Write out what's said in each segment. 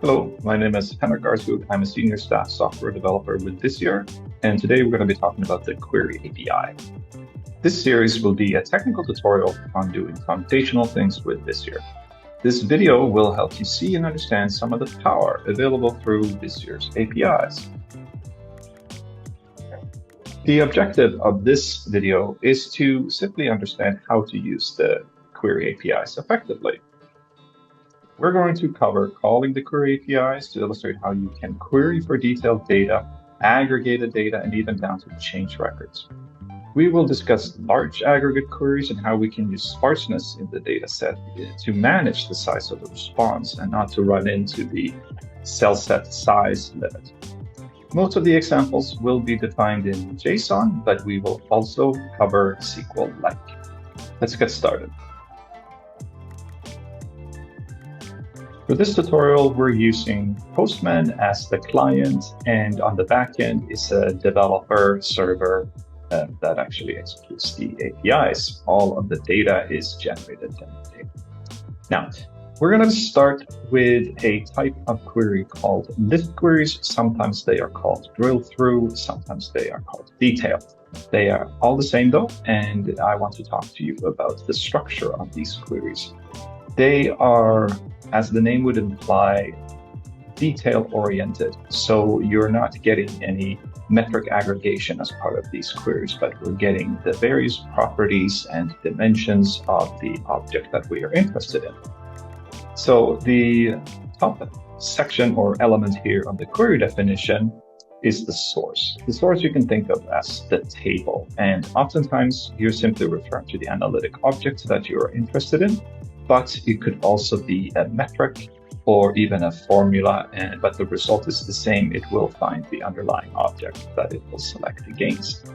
Hello, my name is Henrik Arsgood. I'm a senior staff software developer with Visier, and today we're going to be talking about the Query API. This series will be a technical tutorial on doing computational things with Visier. This video will help you see and understand some of the power available through Visier's APIs. The objective of this video is to simply understand how to use the Query APIs effectively. We're going to cover calling the query APIs to illustrate how you can query for detailed data, aggregated data, and even down to change records. We will discuss large aggregate queries and how we can use sparseness in the data set to manage the size of the response and not to run into the cell set size limit. Most of the examples will be defined in JSON, but we will also cover SQL-like. Let's get started. For this tutorial, we're using Postman as the client, and on the back end is a developer server that actually executes the APIs. All of the data is generated in the table. Now, we're going to start with a type of query called list queries. Sometimes they are called drill through, sometimes they are called detailed. They are all the same though, and I want to talk to you about the structure of these queries. They are, as the name would imply, detail-oriented. So you're not getting any metric aggregation as part of these queries, but we're getting the various properties and dimensions of the object that we are interested in. So the top section or element here of the query definition is the source. The source you can think of as the table, and oftentimes you're simply referring to the analytic object that you're interested in. But it could also be a metric or even a formula, but the result is the same. It will find the underlying object that it will select against.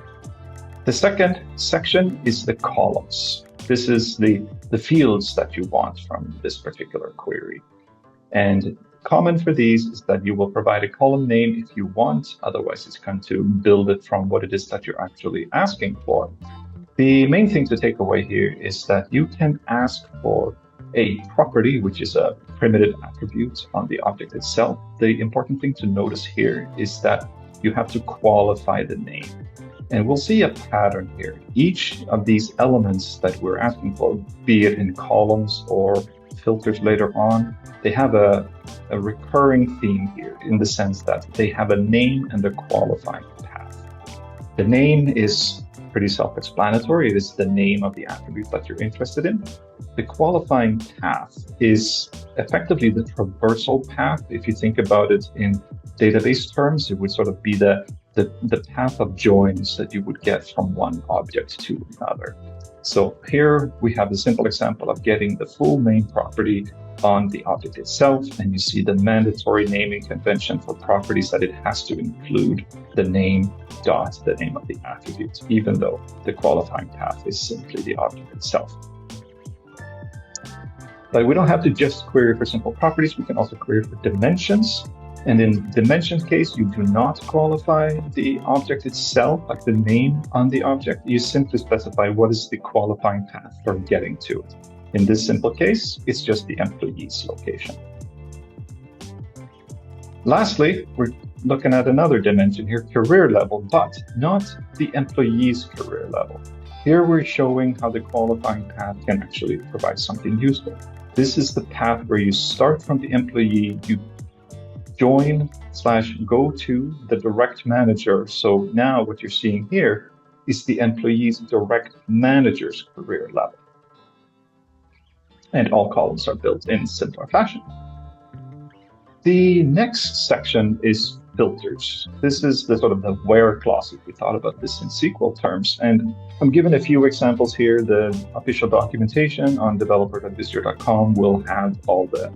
The second section is the columns. This is the fields that you want from this particular query. And common for these is that you will provide a column name if you want, otherwise it's going to build it from what it is that you're actually asking for. The main thing to take away here is that you can ask for a property, which is a primitive attribute on the object itself. The important thing to notice here is that you have to qualify the name. And we'll see a pattern here. Each of these elements that we're asking for, be it in columns or filters later on, they have a recurring theme here in the sense that they have a name and a qualifying path. The name is pretty self-explanatory. It is the name of the attribute that you're interested in. The qualifying path is effectively the traversal path. If you think about it in database terms, it would sort of be the path of joins that you would get from one object to another. So here we have a simple example of getting the full name property on the object itself, and you see the mandatory naming convention for properties that it has to include the name dot the name of the attribute, even though the qualifying path is simply the object itself. But we don't have to just query for simple properties, we can also query for dimensions. And in dimensions case, you do not qualify the object itself, like the name on the object. You simply specify what is the qualifying path for getting to it. In this simple case, it's just the employee's location. Lastly, we're looking at another dimension here, career level, but not the employee's career level. Here we're showing how the qualifying path can actually provide something useful. This is the path where you start from the employee, you join/go to the direct manager. So now what you're seeing here is the employee's direct manager's career level. And all columns are built in similar fashion. The next section is filters. This is the sort of the where clause if we thought about this in SQL terms. And I'm given a few examples here. The official documentation on developer.visier.com will have all the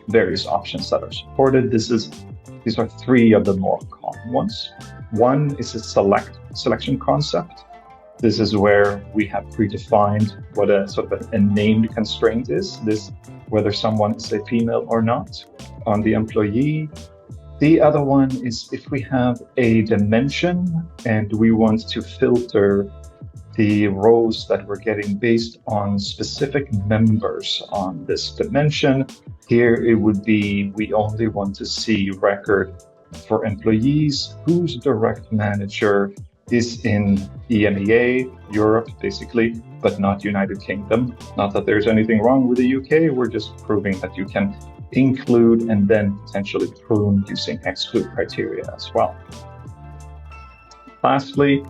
various options that are supported. These are three of the more common ones. One is a selection concept. This is where we have predefined what a sort of a named constraint is, whether someone is a female or not on the employee. The other one is if we have a dimension and we want to filter the rows that we're getting based on specific members on this dimension. Here it would be, we only want to see record for employees whose direct manager is in EMEA, Europe, basically, but not United Kingdom. Not that there's anything wrong with the UK, we're just proving that you can include and then potentially prune using exclude criteria as well. Lastly,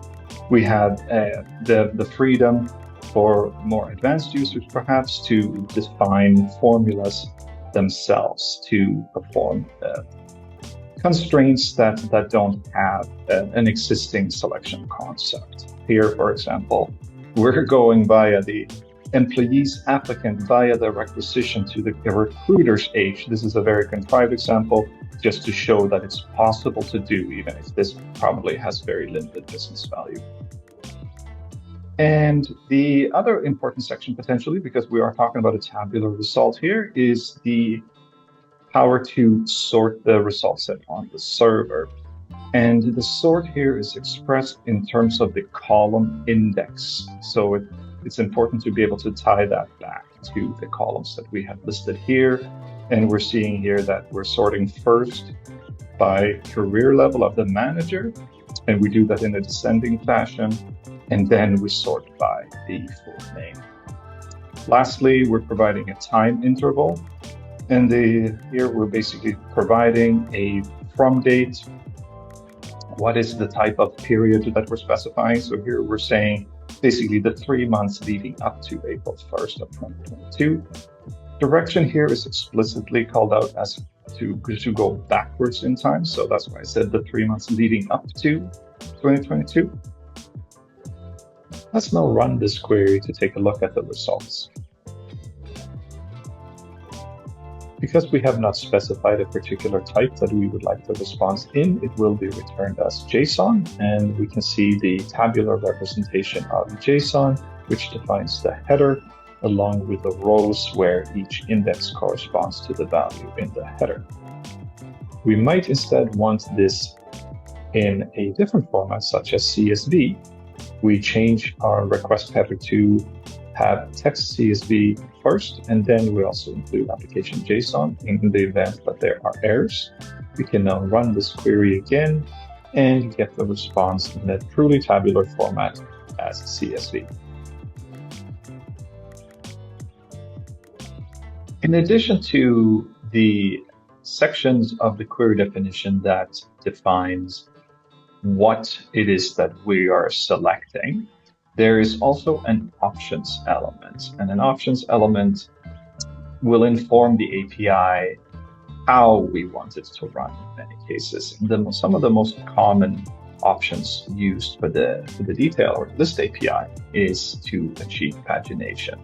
we have the freedom for more advanced users perhaps to define formulas themselves to perform constraints that don't have an existing selection concept. Here, for example, we're going via the employee's applicant via the requisition to the recruiter's age. This is a very contrived example just to show that it's possible to do, even if this probably has very limited business value. And the other important section potentially, because we are talking about a tabular result here, is the power to sort the result set on the server. And the sort here is expressed in terms of the column index. So it's important to be able to tie that back to the columns that we have listed here. And we're seeing here that we're sorting first by career level of the manager, and we do that in a descending fashion, and then we sort by the full name. Lastly, we're providing a time interval, and here we're basically providing a from date. What is the type of period that we're specifying? So here we're saying basically the 3 months leading up to April 1st of 2022. Direction here is explicitly called out as to go backwards in time. So that's why I said the 3 months leading up to 2022. Let's now run this query to take a look at the results. Because we have not specified a particular type that we would like the response in, it will be returned as JSON, and we can see the tabular representation of JSON, which defines the header, along with the rows where each index corresponds to the value in the header. We might instead want this in a different format, such as CSV. We change our request header to have text CSV first, and then we also include application JSON in the event that there are errors. We can now run this query again and get the response in a truly tabular format as CSV. In addition to the sections of the query definition that defines what it is that we are selecting, there is also an options element, and an options element will inform the API how we want it to run in many cases. Some of the most common options used for the detail or list API is to achieve pagination.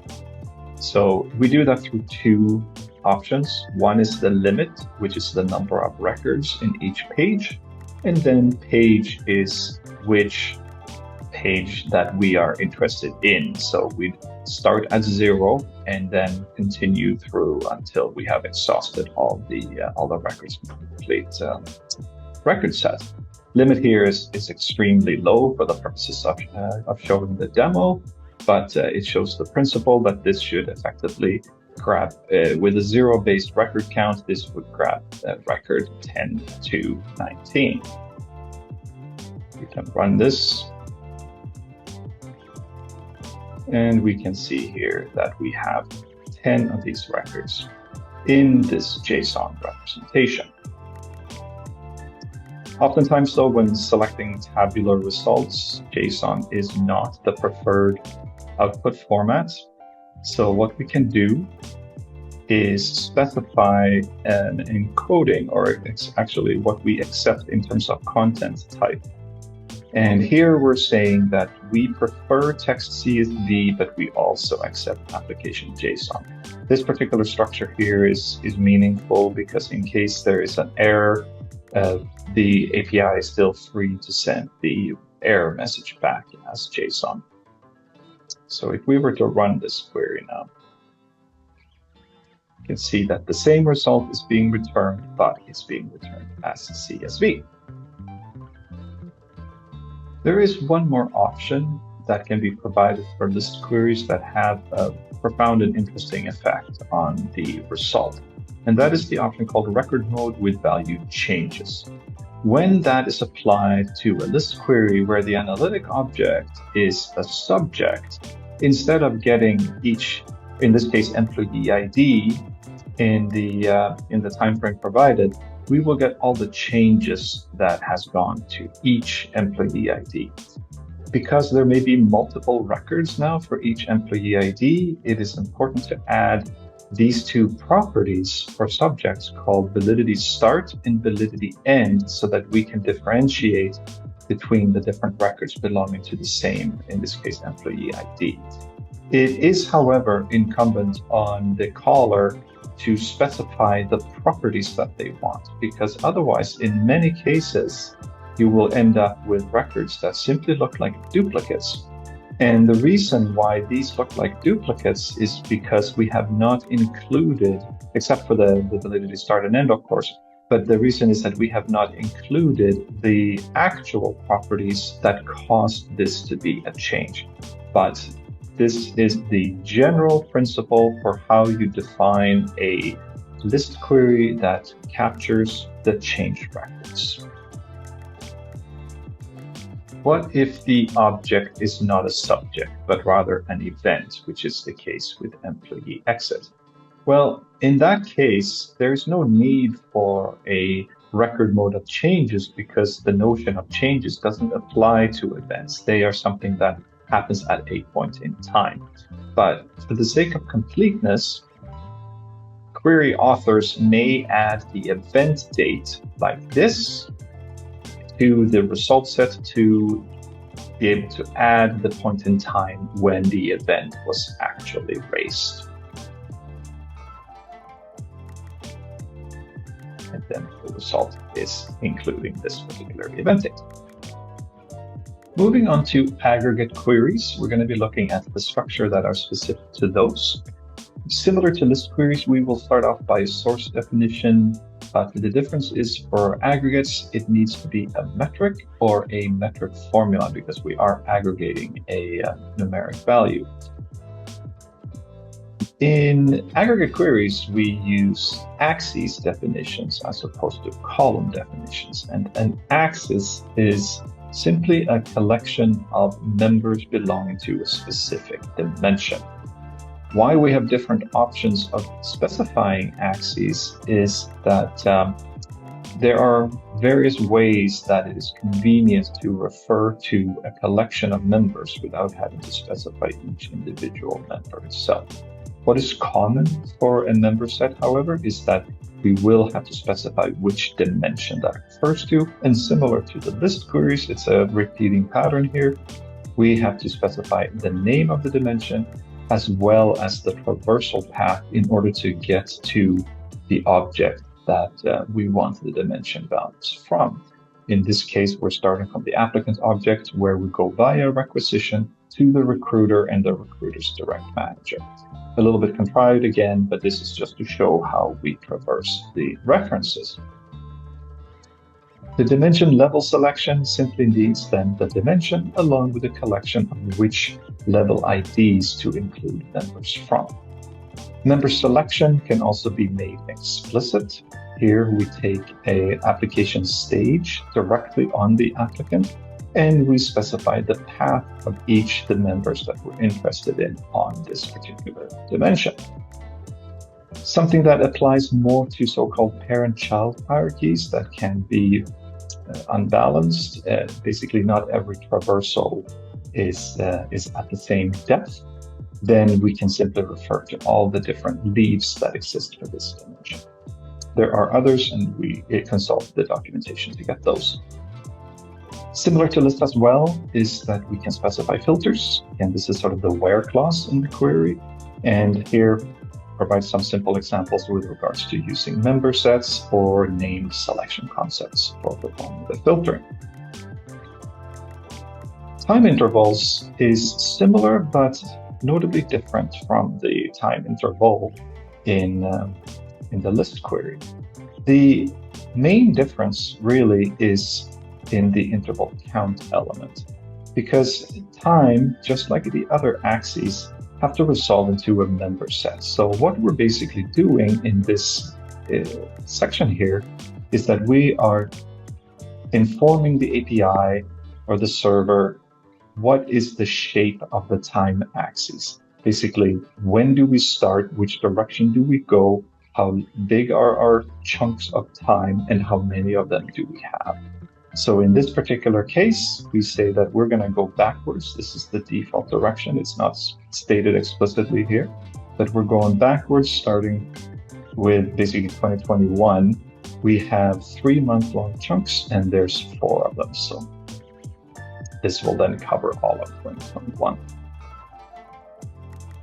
So we do that through two options. One is the limit, which is the number of records in each page, and then page is which page that we are interested in. So we start at 0 and then continue through until we have exhausted all the records in the complete record set. Limit here is extremely low for the purposes of showing the demo, but it shows the principle that this should effectively grab, with a 0-based record count, this would grab record 10 to 19. We can run this, and we can see here that we have 10 of these records in this JSON representation. Oftentimes, though, when selecting tabular results, JSON is not the preferred output format. So what we can do is specify an encoding, or it's actually what we accept in terms of content type. And here we're saying that we prefer text CSV, but we also accept application JSON. This particular structure here is meaningful because in case there is an error, the API is still free to send the error message back as JSON. So if we were to run this query now, you can see that the same result is being returned, but it's being returned as CSV. There is one more option that can be provided for list queries that have a profound and interesting effect on the result. And that is the option called record mode with value changes. When that is applied to a list query where the analytic object is a subject, instead of getting each, in this case, employee ID in the time frame provided, we will get all the changes that has gone to each employee ID. Because there may be multiple records now for each employee ID, it is important to add these two properties for subjects called validity start and validity end, so that we can differentiate between the different records belonging to the same, in this case, employee ID. It is, however, incumbent on the caller to specify the properties that they want, because otherwise, in many cases, you will end up with records that simply look like duplicates. And the reason why these look like duplicates is because we have not included, except for the validity start and end, of course, but the reason is that we have not included the actual properties that caused this to be a change. But this is the general principle for how you define a list query that captures the changed records. What if the object is not a subject, but rather an event, which is the case with employee exit? Well, in that case, there's no need for a record mode of changes, because the notion of changes doesn't apply to events. They are something that happens at a point in time. But for the sake of completeness, query authors may add the event date like this to the result set to be able to add the point in time when the event was actually raised. And then the result is including this particular event date. Moving on to aggregate queries, we're going to be looking at the structure that are specific to those. Similar to list queries, we will start off by a source definition. The difference is for aggregates, it needs to be a metric or a metric formula, because we are aggregating a numeric value. In aggregate queries, we use axes definitions as opposed to column definitions. And an axis is simply a collection of members belonging to a specific dimension. Why we have different options of specifying axes is that there are various ways that it is convenient to refer to a collection of members without having to specify each individual member itself. What is common for a member set, however, is that we will have to specify which dimension that refers to. And similar to the list queries, it's a repeating pattern here. We have to specify the name of the dimension as well as the traversal path in order to get to the object that we want the dimension values from. In this case, we're starting from the applicant object, where we go via requisition to the recruiter and the recruiter's direct manager. A little bit contrived again, but this is just to show how we traverse the references. The dimension level selection simply needs then the dimension along with a collection of which level IDs to include members from. Member selection can also be made explicit. Here we take an application stage directly on the applicant, and we specify the path of each of the members that we're interested in on this particular dimension. Something that applies more to so-called parent-child hierarchies that can be unbalanced. Basically, not every traversal is at the same depth. Then we can simply refer to all the different leaves that exist for this dimension. There are others, and we consult the documentation to get those. Similar to list as well is that we can specify filters, and this is sort of the where clause in the query. And here provide some simple examples with regards to using member sets or named selection concepts for performing the filtering. Time intervals is similar, but notably different from the time interval in the list query. The main difference really is in the interval count element. because time, just like the other axes, have to resolve into a member set. So what we're basically doing in this section here is that we are informing the API or the server what is the shape of the time axis. Basically, when do we start, which direction do we go, how big are our chunks of time, and how many of them do we have. So in this particular case, we say that we're going to go backwards. This is the default direction. It's not stated explicitly here, but we're going backwards, starting with basically 2021. We have 3-month-long chunks, and there's 4 of them. So this will then cover all of 2021.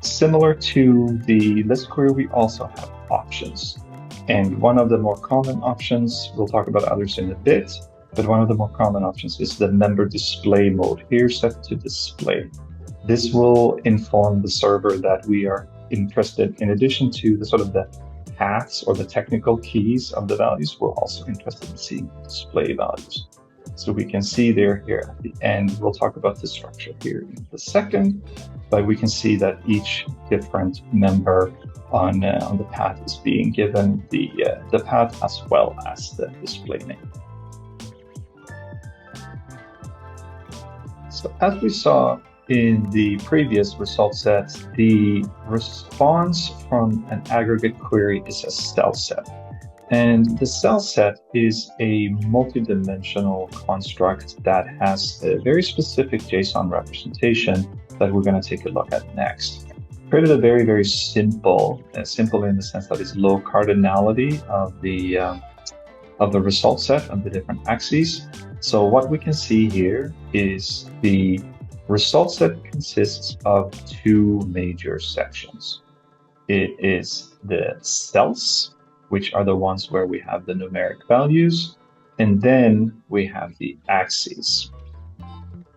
Similar to the list query, we also have options. And one of the more common options, we'll talk about others in a bit, but one of the more common options is the member display mode, here set to display. This will inform the server that we are interested, in addition to the sort of the paths or the technical keys of the values, we're also interested in seeing display values. So we can see there here at the end, we'll talk about the structure here in a second, but we can see that each different member on the path is being given the path as well as the display name. So as we saw in the previous result set, the response from an aggregate query is a cell set. And the cell set is a multi-dimensional construct that has a very specific JSON representation that we're going to take a look at next. Created a very, very simple in the sense that it's low cardinality of the result set on the different axes. So what we can see here is the result set consists of 2 major sections. It is the cells, which are the ones where we have the numeric values, and then we have the axes.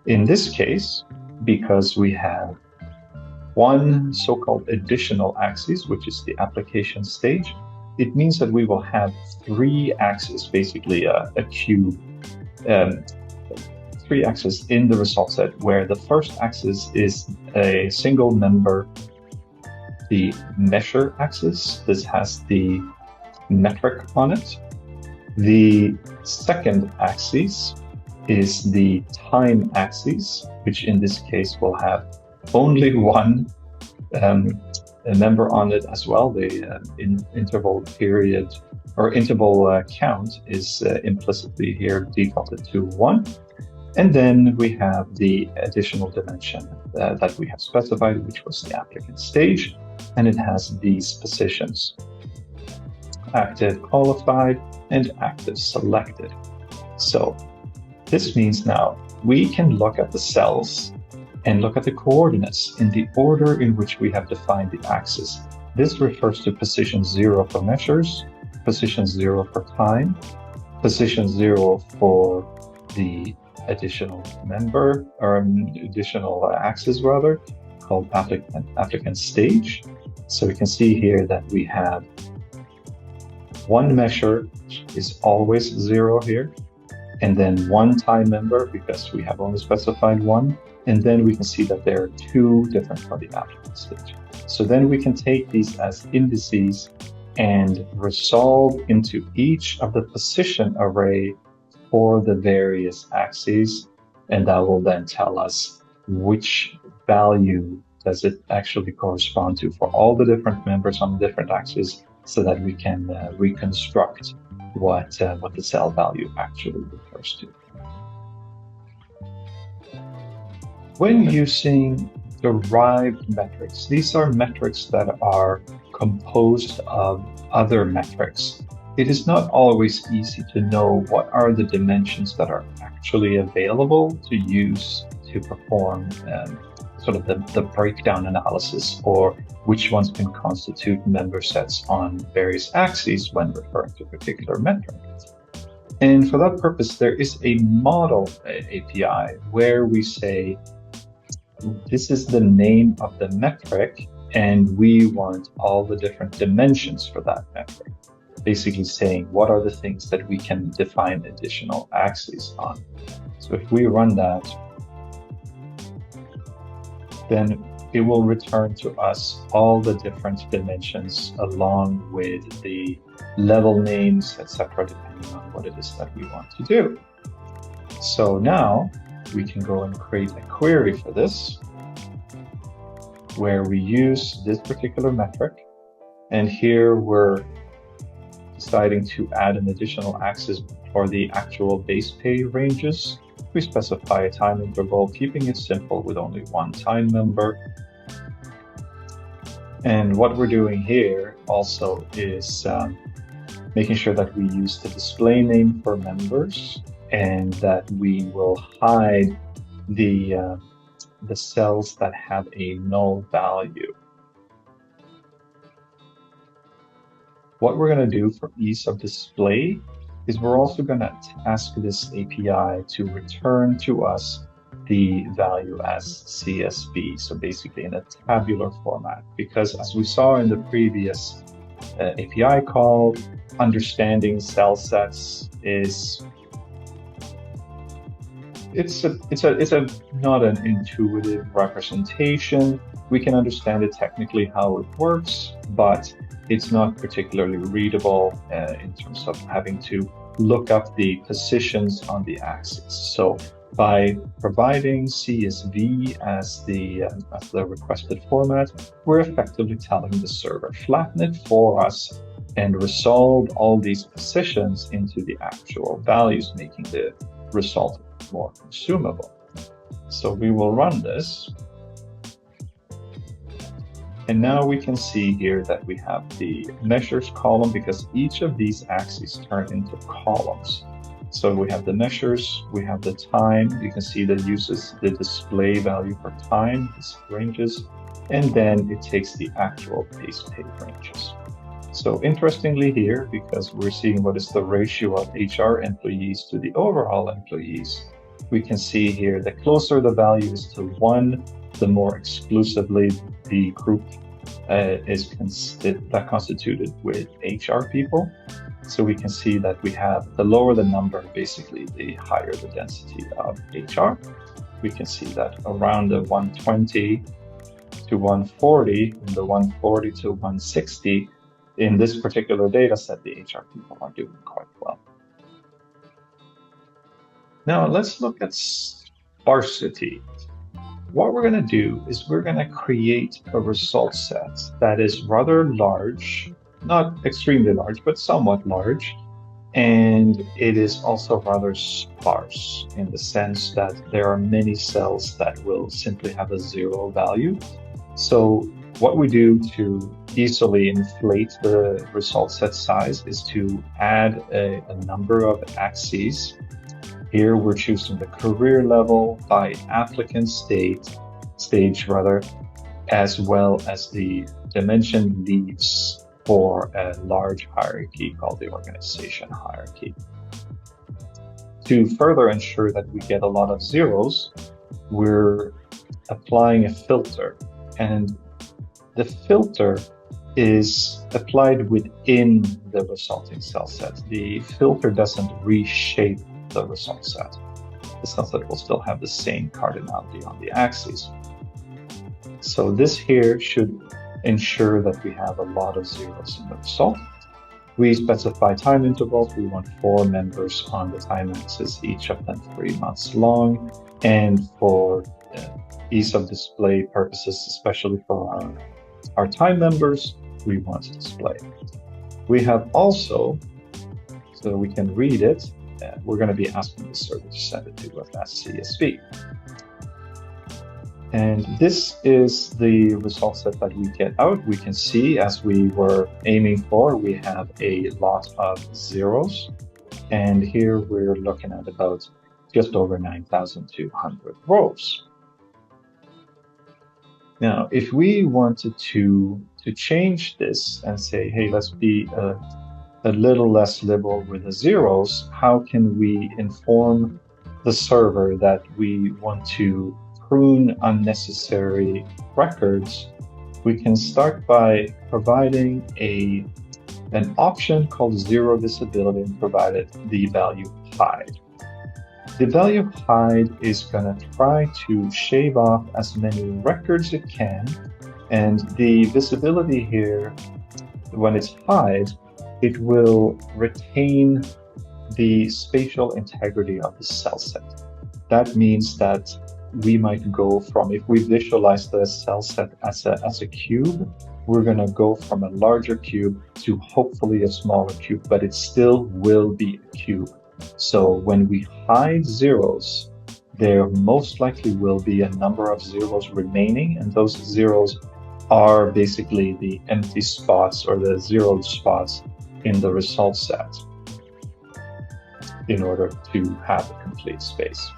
In this case, because we have one so-called additional axis, which is the application stage, it means that we will have 3 axes, basically a cube, 3 axes in the result set, where the first axis is a single member, the measure axis. This has the metric on it. The second axis is the time axis, which in this case will have only one member on it as well. The interval period or interval count is implicitly here defaulted to 1. And then we have the additional dimension that we have specified, which was the applicant stage, and it has these positions: active qualified and active selected. So this means now we can look at the cells and look at the coordinates in the order in which we have defined the axis. This refers to position 0 for measures, position 0 for time, position 0 for the additional member, or additional axis rather, called applicant stage. So we can see here that we have one measure is always 0 here, and then one time member because we have only specified 1, and then we can see that there are 2 different for the applicant stage. So then we can take these as indices and resolve into each of the position array for the various axes, and that will then tell us which value does it actually correspond to for all the different members on the different axes, so that we can reconstruct what the cell value actually refers to. When using derived metrics, these are metrics that are composed of other metrics. It is not always easy to know what are the dimensions that are actually available to use to perform sort of the breakdown analysis, or which ones can constitute member sets on various axes when referring to a particular metric. And for that purpose, there is a model API where we say, this is the name of the metric, and we want all the different dimensions for that metric. Basically saying, what are the things that we can define additional axes on? So if we run that, then it will return to us all the different dimensions along with the level names, etc., depending on what it is that we want to do. So now we can go and create a query for this, where we use this particular metric. And here we're deciding to add an additional axis for the actual base pay ranges. We specify a time interval, keeping it simple with only one time number. And what we're doing here also is making sure that we use the display name for members, and that we will hide the cells that have a null value. What we're going to do for ease of display is we're also going to task this API to return to us the value as CSV, so basically in a tabular format, because as we saw in the previous API call, understanding cell sets is it's not an intuitive representation. We can understand it technically how it works, but it's not particularly readable in terms of having to look up the positions on the axis. So by providing CSV as the requested format, we're effectively telling the server, flatten it for us and resolve all these positions into the actual values, making the result more consumable. So we will run this. And now we can see here that we have the measures column, because each of these axes turn into columns. So we have the measures, we have the time. You can see that it uses the display value for time, these ranges, and then it takes the actual base pay ranges. So interestingly here, because we're seeing what is the ratio of HR employees to the overall employees, we can see here the closer the value is to 1, the more exclusively the group is constituted with HR people. So we can see that we have, the lower the number, basically the higher the density of HR. We can see that around the 120 to 140, and the 140 to 160, in this particular data set, the HR people are doing quite well. Now let's look at sparsity. What we're going to do is we're going to create a result set that is rather large, not extremely large, but somewhat large. And it is also rather sparse in the sense that there are many cells that will simply have a 0 value. So what we do to easily inflate the result set size is to add a number of axes. Here we're choosing the career level by applicant stage, as well as the dimension leaves for a large hierarchy called the organization hierarchy. To further ensure that we get a lot of zeros, we're applying a filter, and the filter is applied within the resulting cell set. The filter doesn't reshape the result set. The cell set will still have the same cardinality on the axes. So this here should ensure that we have a lot of zeros in the result. We specify time intervals. We want 4 members on the time axis, each of them 3 months long. And for ease of display purposes, especially for our time members, we want to display. We have also, so we can read it, we're going to be asking the server to send it to us as CSV. And this is the result set that we get out. We can see, as we were aiming for, we have a lot of zeros. And here we're looking at about just over 9,200 rows. Now, if we wanted to change this and say, hey, let's be a little less liberal with the zeros, how can we inform the server that we want to prune unnecessary records? We can start by providing an option called zero visibility and provide it the value hide. The value hide is going to try to shave off as many records it can, and the visibility here, when it's hide, it will retain the spatial integrity of the cell set. That means that we might go from, if we visualize the cell set as a cube, we're going to go from a larger cube to hopefully a smaller cube, but it still will be a cube. So when we hide zeros, there most likely will be a number of zeros remaining, and those zeros are basically the empty spots or the zeroed spots in the result set in order to have a complete space.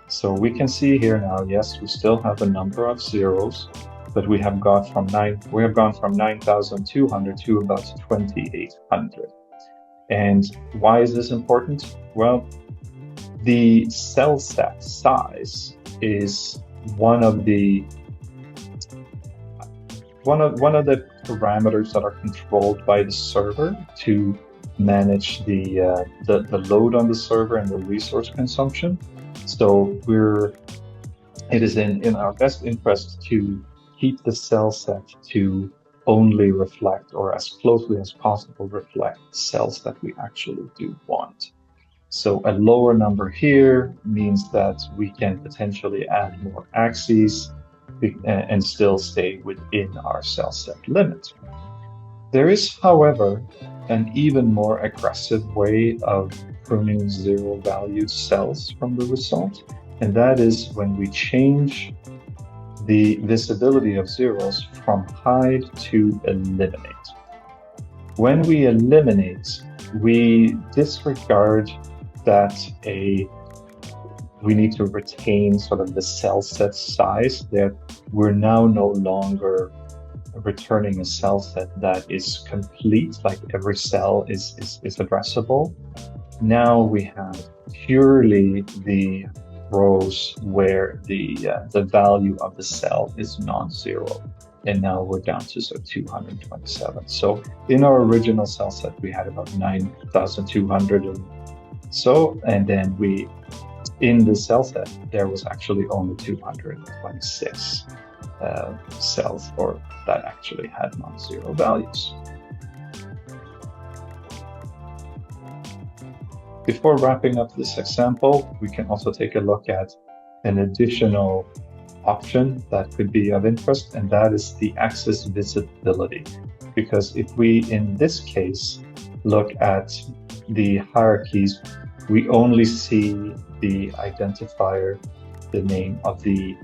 So we can see here now, yes, we still have a number of zeros, but we have gone from 9,200 to about 2,800. And why is this important? Well, the cell set size is one of the parameters that are controlled by the server to manage the load on the server and the resource consumption. So it is in our best interest to keep the cell set to only reflect, or as closely as possible reflect, cells that we actually do want. So a lower number here means that we can potentially add more axes and still stay within our cell set limit. There is, however, an even more aggressive way of pruning zero-valued cells from the result, and that is when we change the visibility of zeros from hide to eliminate. When we eliminate, we disregard that we need to retain sort of the cell set size, that we're now no longer returning a cell set that is complete, like every cell is addressable. Now we have purely the rows where the value of the cell is non-zero, and now we're down to 227. So in our original cell set we had about 9,200 and so, and then in the cell set there was actually only 226 cells that actually had non-zero values. Before wrapping up this example, we can also take a look at an additional option that could be of interest, and that is the axis visibility. Because if we, in this case, look at the hierarchies, we only see the identifier, the name of the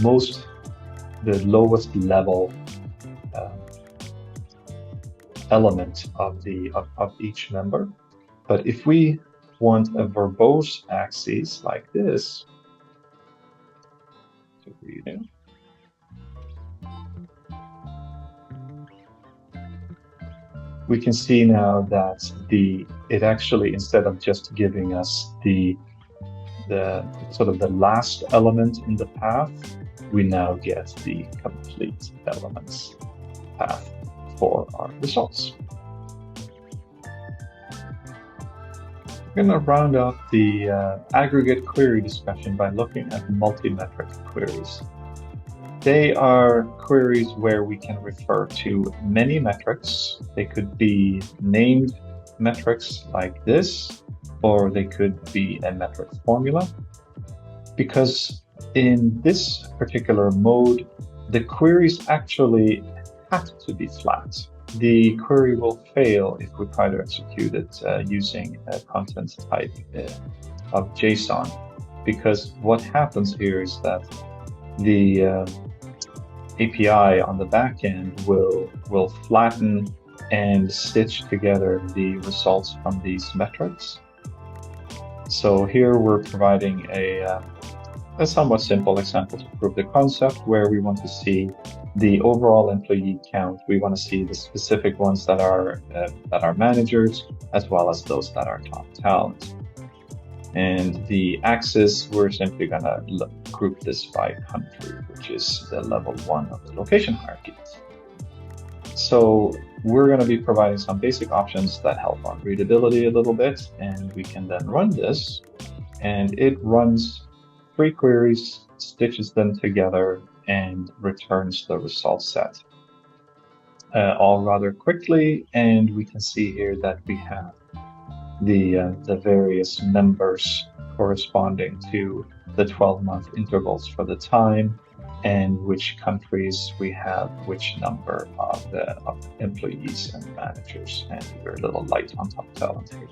lowest level element of each member. But if we want a verbose axis like this to read in, we can see now that it actually, instead of just giving us the sort of the last element in the path, we now get the complete elements path for our results. We're going to round up the aggregate query discussion by looking at multi-metric queries. They are queries where we can refer to many metrics. They could be named metrics like this, or they could be a metric formula. Because in this particular mode, the queries actually have to be flat. The query will fail if we try to execute it using a content type of JSON, because what happens here is that the API on the back end will flatten and stitch together the results from these metrics. So here we're providing a somewhat simple example to prove the concept, where we want to see the overall employee count. We want to see the specific ones that are managers, as well as those that are top talent. And the axis, we're simply going to group this by country, which is the level 1 of the location hierarchy. So we're going to be providing some basic options that help on readability a little bit, and we can then run this. and it runs 3 queries, stitches them together, and returns the result set. All rather quickly, and we can see here that we have the various numbers corresponding to the 12-month intervals for the time, and which countries we have which number of employees and managers, and very little light on top talent here.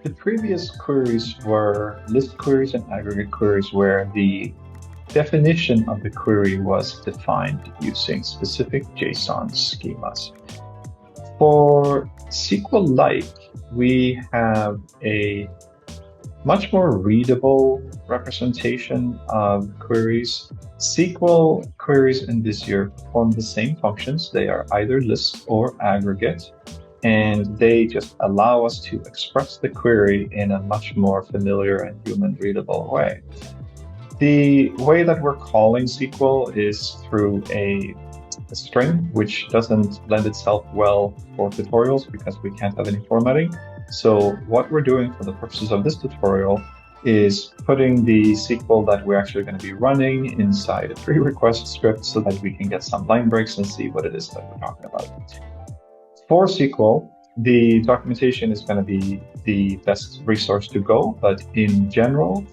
The previous queries were list queries and aggregate queries, where the definition of the query was defined using specific JSON schemas. For SQL-like, we have a much more readable representation of queries. SQL queries in Visier perform the same functions. They are either list or aggregate, and they just allow us to express the query in a much more familiar and human-readable way. The way that we're calling SQL is through a string, which doesn't lend itself well for tutorials because we can't have any formatting. So what we're doing for the purposes of this tutorial is putting the SQL that we're actually going to be running inside a pre-request script so that we can get some line breaks and see what it is that we're talking about. For SQL, the documentation is going to be the best resource to go, but in general,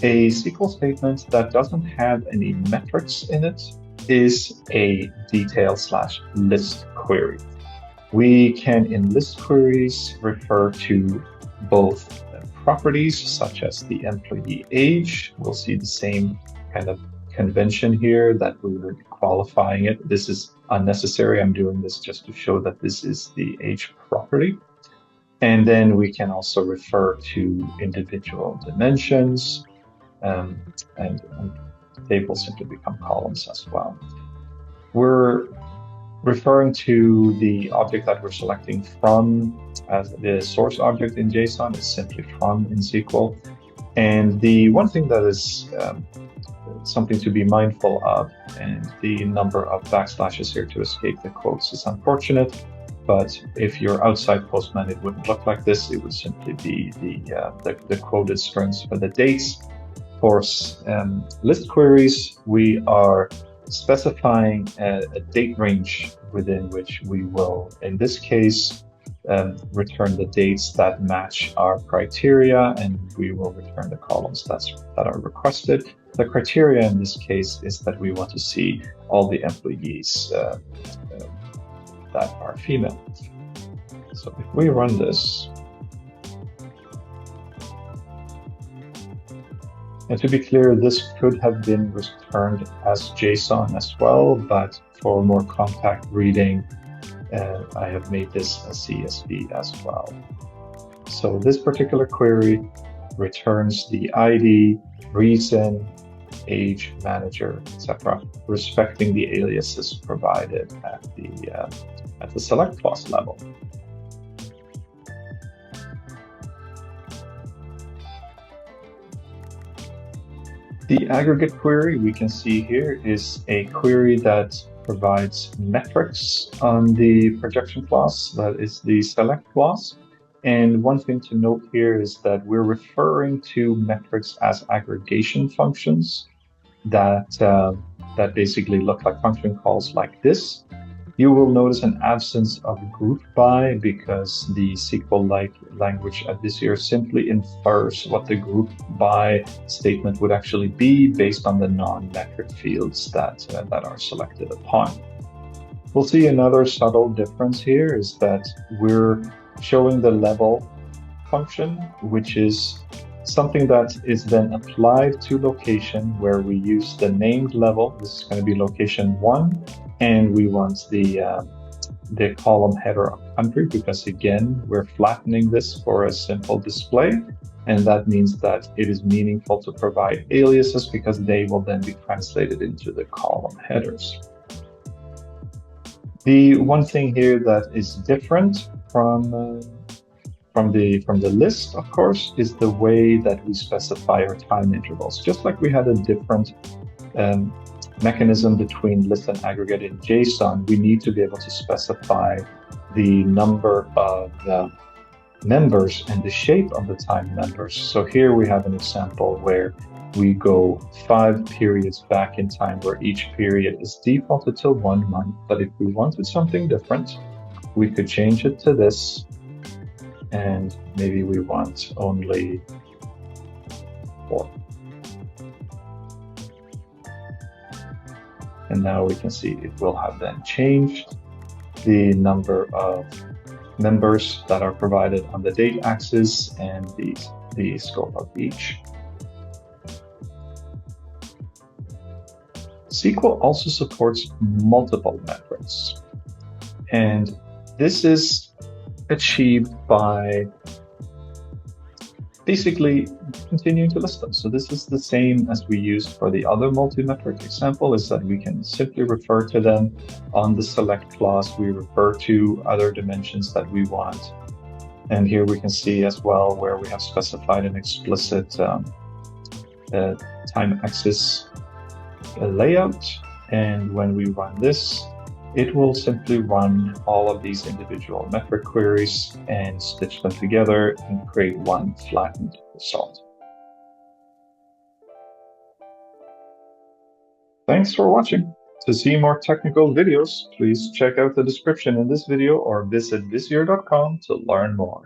a SQL statement that doesn't have any metrics in it is a detail/list query. We can, in list queries, refer to both properties such as the employee age. We'll see the same kind of convention here that we were qualifying it. This is unnecessary. I'm doing this just to show that this is the age property. And then we can also refer to individual dimensions, and tables simply become columns as well. We're referring to the object that we're selecting from, as the source object in JSON is simply from in SQL. And the one thing that is something to be mindful of, and the number of backslashes here to escape the quotes is unfortunate, but if you're outside Postman, it wouldn't look like this. It would simply be the quoted strings for the dates. For list queries, we are specifying a date range within which we will, in this case, return the dates that match our criteria, and we will return the columns that are requested. The criteria in this case is that we want to see all the employees that are female. So if we run this, and to be clear, this could have been returned as JSON as well, but for more compact reading, I have made this a CSV as well. So this particular query returns the ID, reason, age, manager, etc., respecting the aliases provided at the select clause level. The aggregate query we can see here is a query that provides metrics on the projection clause, that is the select clause. And one thing to note here is that we're referring to metrics as aggregation functions that basically look like function calls like this. You will notice an absence of group by because the SQL-like language at Visier simply infers what the group by statement would actually be based on the non-metric fields that are selected upon. We'll see another subtle difference here is that we're showing the level function, which is something that is then applied to location, where we use the named level. This is going to be location 1, and we want the column header of country, because again, we're flattening this for a simple display, and that means that it is meaningful to provide aliases because they will then be translated into the column headers. The one thing here that is different from the list, of course, is the way that we specify our time intervals. Just like we had a different mechanism between list and aggregate in JSON, we need to be able to specify the number of members and the shape of the time members. So here we have an example where we go 5 periods back in time, where each period is defaulted to 1 month. But if we wanted something different, we could change it to this, and maybe we want only 4. And now we can see it will have then changed the number of members that are provided on the date axis and the scope of each. SQL also supports multiple metrics, and this is achieved by basically continuing to list them. So this is the same as we used for the other multi-metric example, is that we can simply refer to them on the select clause. We refer to other dimensions that we want. And here we can see as well where we have specified an explicit time axis layout. And when we run this, it will simply run all of these individual metric queries and stitch them together and create one flattened result. Thanks for watching. To see more technical videos, please check out the description in this video or visit Visier.com to learn more.